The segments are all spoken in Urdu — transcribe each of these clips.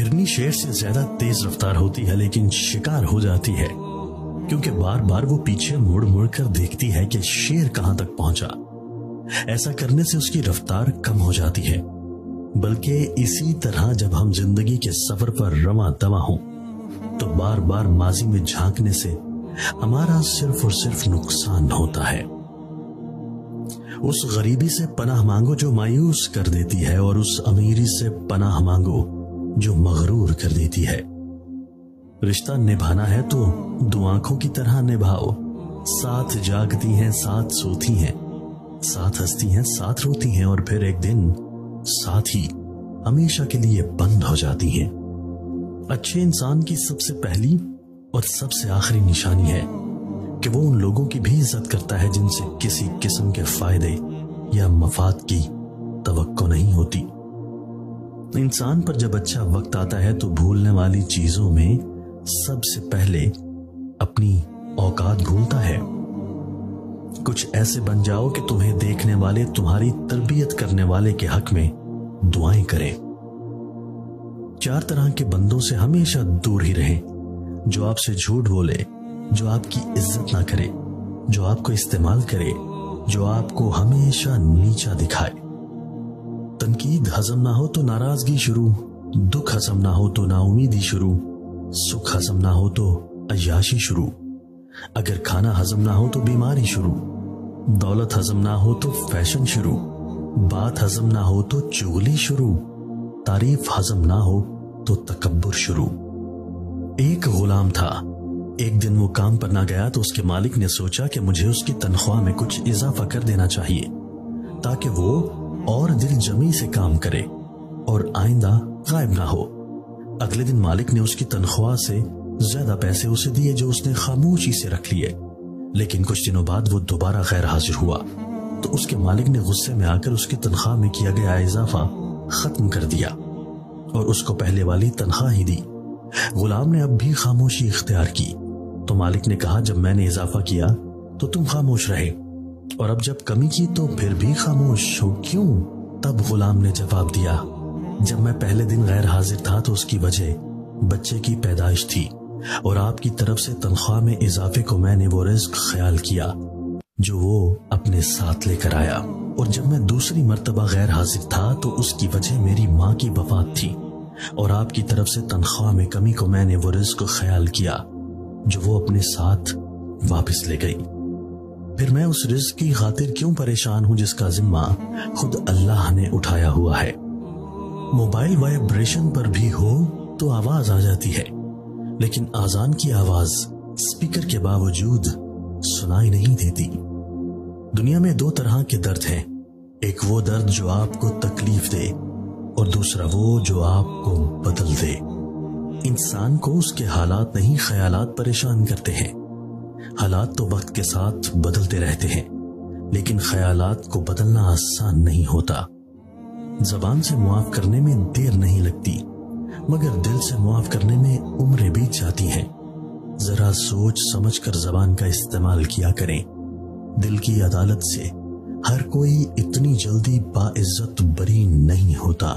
ہرنی شیر سے زیادہ تیز رفتار ہوتی ہے لیکن شکار ہو جاتی ہے، کیونکہ بار بار وہ پیچھے مڑ مڑ کر دیکھتی ہے کہ شیر کہاں تک پہنچا۔ ایسا کرنے سے اس کی رفتار کم ہو جاتی ہے، بلکہ اسی طرح جب ہم زندگی کے سفر پر رواں دواں ہوں تو بار بار ماضی میں جھانکنے سے ہمارا صرف اور صرف نقصان ہوتا ہے۔ اس غریبی سے پناہ مانگو جو مایوس کر دیتی ہے، اور اس امیری سے پناہ مانگو جو مغرور کر دیتی ہے۔ رشتہ نبھانا ہے تو دو آنکھوں کی طرح نبھاؤ، ساتھ جاگتی ہیں ساتھ سوتی ہیں، ساتھ ہنستی ہیں ساتھ روتی ہیں، اور پھر ایک دن ساتھ ہی ہمیشہ کے لیے بند ہو جاتی ہیں۔ اچھے انسان کی سب سے پہلی اور سب سے آخری نشانی ہے کہ وہ ان لوگوں کی بھی عزت کرتا ہے جن سے کسی قسم کے فائدے یا مفاد کی توقع نہیں ہوتی۔ انسان پر جب اچھا وقت آتا ہے تو بھولنے والی چیزوں میں سب سے پہلے اپنی اوقات بھولتا ہے۔ کچھ ایسے بن جاؤ کہ تمہیں دیکھنے والے تمہاری تربیت کرنے والے کے حق میں دعائیں کریں۔ 4 طرح کے بندوں سے ہمیشہ دور ہی رہیں: جو آپ سے جھوٹ بولے، جو آپ کی عزت نہ کرے، جو آپ کو استعمال کرے، جو آپ کو ہمیشہ نیچا دکھائے۔ تنقید ہضم نہ ہو تو ناراضگی شروع، دکھ ہضم نہ ہو تو نا امیدی شروع، سکھ ہضم نہ ہو تو عیاشی شروع، اگر کھانا ہضم نہ ہو تو بیماری شروع، دولت ہضم نہ ہو تو فیشن شروع، بات ہضم نہ ہو تو چغلی شروع، تعریف ہضم نہ ہو تو تکبر شروع۔ ایک غلام تھا، ایک دن وہ کام پر نہ گیا تو اس کے مالک نے سوچا کہ مجھے اس کی تنخواہ میں کچھ اضافہ کر دینا چاہیے تاکہ وہ اور دل جمی سے کام کرے اور آئندہ غائب نہ ہو۔ اگلے دن مالک نے اس کی تنخواہ سے زیادہ پیسے اسے دیے جو اس نے خاموشی سے رکھ لیے، لیکن کچھ دنوں بعد وہ دوبارہ غیر حاضر ہوا تو اس کے مالک نے غصے میں آ کر اس کی تنخواہ میں کیا گیا اضافہ ختم کر دیا اور اس کو پہلے والی تنخواہ ہی دی۔ غلام نے اب بھی خاموشی اختیار کی تو مالک نے کہا جب میں نے اضافہ کیا تو تم خاموش رہے، اور اب جب کمی کی تو پھر بھی خاموش ہو کیوں؟ تب غلام نے جواب دیا جب میں پہلے دن غیر حاضر تھا تو اس کی وجہ بچے کی پیدائش تھی، اور آپ کی طرف سے تنخواہ میں اضافے کو میں نے وہ رزق خیال کیا جو وہ اپنے ساتھ لے کر آیا، اور جب میں دوسری مرتبہ غیر حاضر تھا تو اس کی وجہ میری ماں کی وفات تھی، اور آپ کی طرف سے تنخواہ میں کمی کو میں نے وہ رزق خیال کیا جو وہ اپنے ساتھ واپس لے گئی۔ پھر میں اس رزق کی خاطر کیوں پریشان ہوں جس کا ذمہ خود اللہ نے اٹھایا ہوا ہے۔ موبائل وائبریشن پر بھی ہو تو آواز آ جاتی ہے، لیکن آذان کی آواز اسپیکر کے باوجود سنائی نہیں دیتی۔ دنیا میں 2 طرح کے درد ہیں، ایک وہ درد جو آپ کو تکلیف دے اور دوسرا وہ جو آپ کو بدل دے۔ انسان کو اس کے حالات نہیں خیالات پریشان کرتے ہیں۔ حالات تو وقت کے ساتھ بدلتے رہتے ہیں، لیکن خیالات کو بدلنا آسان نہیں ہوتا۔ زبان سے معاف کرنے میں دیر نہیں لگتی، مگر دل سے معاف کرنے میں عمریں بیت جاتی ہیں۔ ذرا سوچ سمجھ کر زبان کا استعمال کیا کریں۔ دل کی عدالت سے ہر کوئی اتنی جلدی باعزت بری نہیں ہوتا۔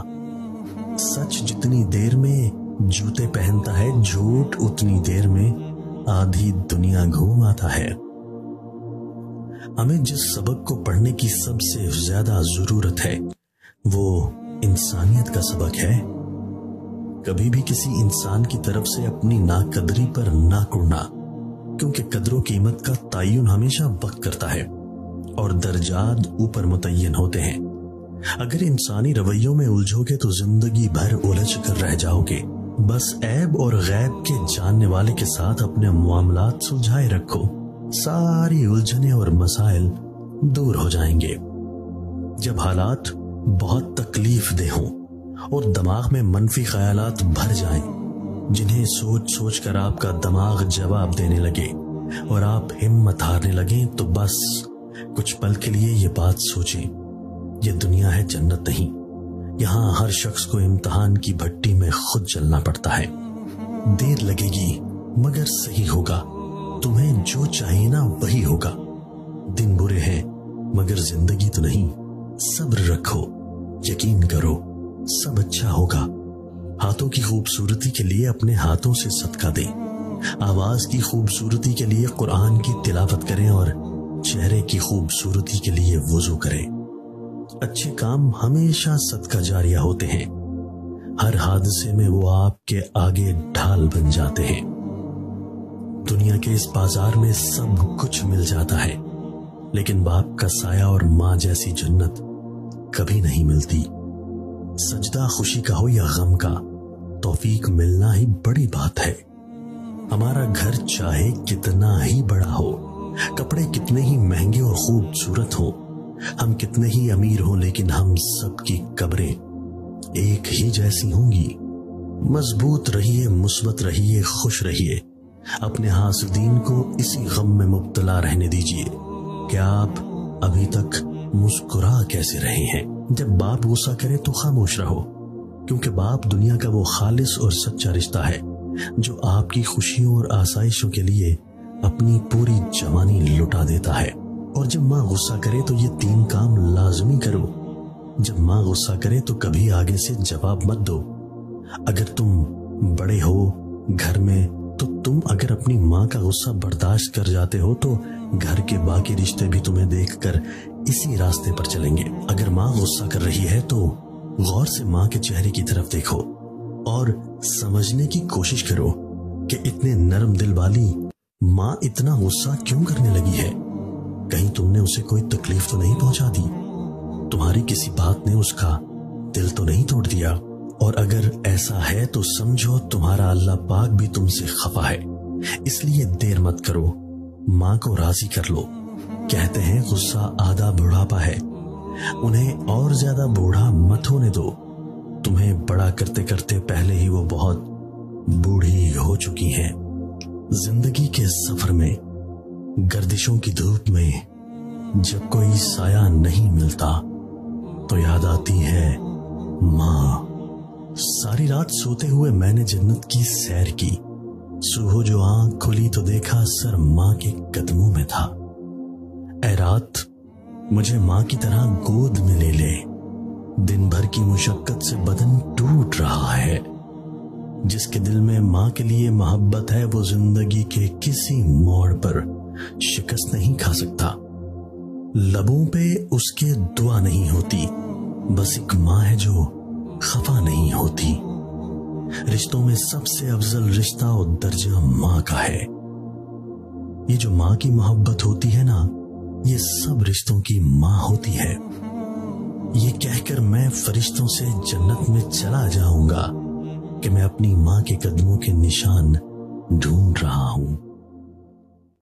سچ جتنی دیر میں جوتے پہنتا ہے، جھوٹ اتنی دیر میں آدھی دنیا گھوم آتا ہے۔ ہمیں جس سبق کو پڑھنے کی سب سے زیادہ ضرورت ہے وہ انسانیت کا سبق ہے۔ کبھی بھی کسی انسان کی طرف سے اپنی ناقدری پر نہ کڑنا، کیونکہ قدر و قیمت کا تعین ہمیشہ وقت کرتا ہے اور درجات اوپر متعین ہوتے ہیں۔ اگر انسانی رویوں میں الجھو گے تو زندگی بھر الجھ کر رہ جاؤ گے۔ بس عیب اور غیب کے جاننے والے کے ساتھ اپنے معاملات سلجھائے رکھو، ساری الجھنیں اور مسائل دور ہو جائیں گے۔ جب حالات بہت تکلیف دہ ہوں اور دماغ میں منفی خیالات بھر جائیں جنہیں سوچ سوچ کر آپ کا دماغ جواب دینے لگے اور آپ ہمت ہارنے لگیں، تو بس کچھ پل کے لیے یہ بات سوچیں، یہ دنیا ہے جنت نہیں۔ یہاں ہر شخص کو امتحان کی بھٹی میں خود چلنا پڑتا ہے۔ دیر لگے گی مگر صحیح ہوگا، تمہیں جو چاہیے نا وہی ہوگا۔ دن برے ہیں مگر زندگی تو نہیں، صبر رکھو، یقین کرو، سب اچھا ہوگا۔ ہاتھ باتوں کی خوبصورتی کے لیے اپنے ہاتھوں سے صدقہ دیں، آواز کی خوبصورتی کے لیے قرآن کی تلاوت کریں اور چہرے کی خوبصورتی کے لیے وضو کریں۔ اچھے کام ہمیشہ صدقہ جاریہ ہوتے ہیں، ہر حادثے میں وہ آپ کے آگے ڈھال بن جاتے ہیں۔ دنیا کے اس بازار میں سب کچھ مل جاتا ہے، لیکن باپ کا سایہ اور ماں جیسی جنت کبھی نہیں ملتی۔ سجدہ خوشی کا ہو یا غم کا، توفیق ملنا ہی بڑی بات ہے۔ ہمارا گھر چاہے کتنا ہی بڑا ہو، کپڑے کتنے ہی مہنگے اور خوبصورت ہوں، ہم کتنے ہی امیر ہوں، لیکن ہم سب کی قبریں ایک ہی جیسی ہوں گی۔ مضبوط رہیے، مثبت رہیے، خوش رہیے۔ اپنے حاسدین کو اسی غم میں مبتلا رہنے دیجیے کہ آپ ابھی تک مسکرا کیسے رہے ہیں۔ جب باپ غصہ کرے تو خاموش رہو، کیونکہ باپ دنیا کا وہ خالص اور سچا رشتہ ہے جو آپ کی خوشیوں اور آسائشوں کے لیے اپنی پوری جوانی لٹا دیتا ہے۔ اور جب ماں غصہ کرے تو یہ 3 کام لازمی کرو۔ جب ماں غصہ کرے تو کبھی آگے سے جواب مت دو۔ اگر تم بڑے ہو گھر میں تو تم اگر اپنی ماں کا غصہ برداشت کر جاتے ہو تو گھر کے باقی رشتے بھی تمہیں دیکھ کر اسی راستے پر چلیں گے۔ اگر ماں غصہ کر رہی ہے تو غور سے ماں کے چہرے کی طرف دیکھو اور سمجھنے کی کوشش کرو کہ اتنے نرم دل والی ماں اتنا غصہ کیوں کرنے لگی ہے۔ کہیں تم نے اسے کوئی تکلیف تو نہیں پہنچا دی؟ تمہاری کسی بات نے اس کا دل تو نہیں توڑ دیا؟ اور اگر ایسا ہے تو سمجھو تمہارا اللہ پاک بھی تم سے خفا ہے، اس لیے دیر مت کرو، ماں کو راضی کر لو۔ کہتے ہیں غصہ آدھا بڑھاپا ہے، انہیں اور زیادہ بوڑھا مت ہونے دو۔ تمہیں بڑا کرتے کرتے پہلے ہی وہ بہت بوڑھی ہو چکی ہیں۔ زندگی کے سفر میں، گردشوں کی دھوپ میں جب کوئی سایہ نہیں ملتا تو یاد آتی ہے ماں۔ ساری رات سوتے ہوئے میں نے جنت کی سیر کی، صبح جو آنکھ کھلی تو دیکھا سر ماں کے قدموں میں تھا۔ اے رات مجھے ماں کی طرح گود میں لے لے، دن بھر کی مشقت سے بدن ٹوٹ رہا ہے۔ جس کے دل میں ماں کے لیے محبت ہے وہ زندگی کے کسی موڑ پر شکست نہیں کھا سکتا۔ لبوں پہ اس کے دعا نہیں ہوتی، بس ایک ماں ہے جو خفا نہیں ہوتی۔ رشتوں میں سب سے افضل رشتہ اور درجہ ماں کا ہے۔ یہ جو ماں کی محبت ہوتی ہے نا، یہ سب رشتوں کی ماں ہوتی ہے۔ یہ کہہ کر میں فرشتوں سے جنت میں چلا جاؤں گا کہ میں اپنی ماں کے قدموں کے نشان ڈھونڈ رہا ہوں۔